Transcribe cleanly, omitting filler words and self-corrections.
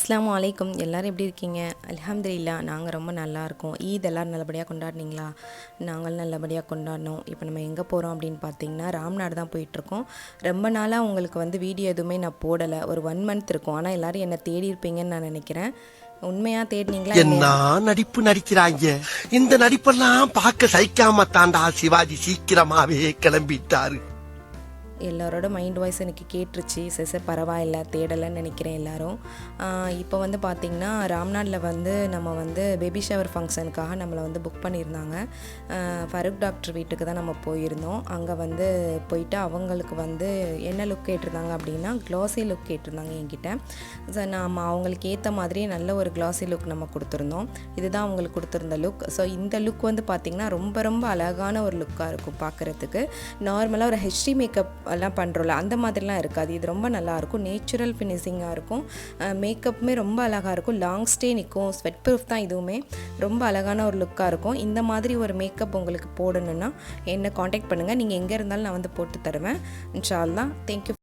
அஸ்ஸலாமு அலைக்கும். எல்லோரும் எப்படி இருக்கீங்க? அல்ஹம்துலில்லாஹ் நாங்கள் ரொம்ப நல்லா இருக்கோம். ஈத் எல்லோரும் நல்லபடியாக கொண்டாடினீங்களா? நாங்களும் நல்லபடியாக கொண்டாடினோம். இப்போ நம்ம எங்கே போகிறோம் அப்படின்னு பார்த்தீங்கன்னா ராம்நாடு தான் போயிட்டுருக்கோம். ரொம்ப நாளாக உங்களுக்கு வீடியோ எதுவுமே நான் போடலை. ஒரு 1 மந்த் இருக்கும். ஆனால் எல்லோரும் என்னை தேடி இருப்பீங்கன்னு நான் நினைக்கிறேன். உண்மையாக தேடினீங்களா? என்ன நடிப்பு நடிக்கிறாங்க. இந்த நடிப்பெல்லாம் பார்க்க சகிக்காம தாண்டா சிவாஜி சீக்கிரமாவே கிளம்பிட்டாரு. எல்லாரோட மைண்ட் வாய்ஸ் எனக்கு கேட்டுருச்சு. சரி பரவாயில்ல, தேடலைன்னு நினைக்கிறேன் எல்லோரும். இப்போ பார்த்திங்கன்னா ராம்நாட்டில் நம்ம பேபி ஷவர் ஃபங்க்ஷனுக்காக நம்மளை புக் பண்ணியிருந்தாங்க. ஃபருக் டாக்டர் வீட்டுக்கு தான் நம்ம போயிருந்தோம். அங்கே போயிட்டு அவங்களுக்கு என்ன லுக் கேட்டிருந்தாங்க அப்படின்னா க்ளாஸி லுக் கேட்டிருந்தாங்க என்கிட்ட. ஸோ நம்ம அவங்களுக்கு ஏற்ற மாதிரி நல்ல ஒரு க்ளாஸி லுக் நம்ம கொடுத்துருந்தோம். இதுதான் அவங்களுக்கு கொடுத்துருந்த லுக். ஸோ இந்த லுக் பார்த்திங்கன்னா ரொம்ப ரொம்ப அழகான ஒரு லுக்காக இருக்கும் பார்க்குறதுக்கு. நார்மலாக ஒரு ஹெச்டி மேக்கப் எல்லாம் பண்ணுறோம்ல அந்த மாதிரிலாம் இருக்காது. இது ரொம்ப நல்லாயிருக்கும். நேச்சுரல் ஃபினிஷிங்காக இருக்கும். மேக்கப்புமே ரொம்ப அழகாக இருக்கும். லாங் ஸ்டே நிற்கும். ஸ்வெட் ப்ரூஃப் தான் இதுவுமே. ரொம்ப அழகான ஒரு லுக்காக இருக்கும். இந்த மாதிரி ஒரு மேக்கப் உங்களுக்கு போடணுன்னா என்னை காண்டாக்ட் பண்ணுங்கள். நீங்கள் எங்கே இருந்தாலும் நான் போட்டு தருவேன். இன்ஷா அல்லாஹ். தேங்க்யூ.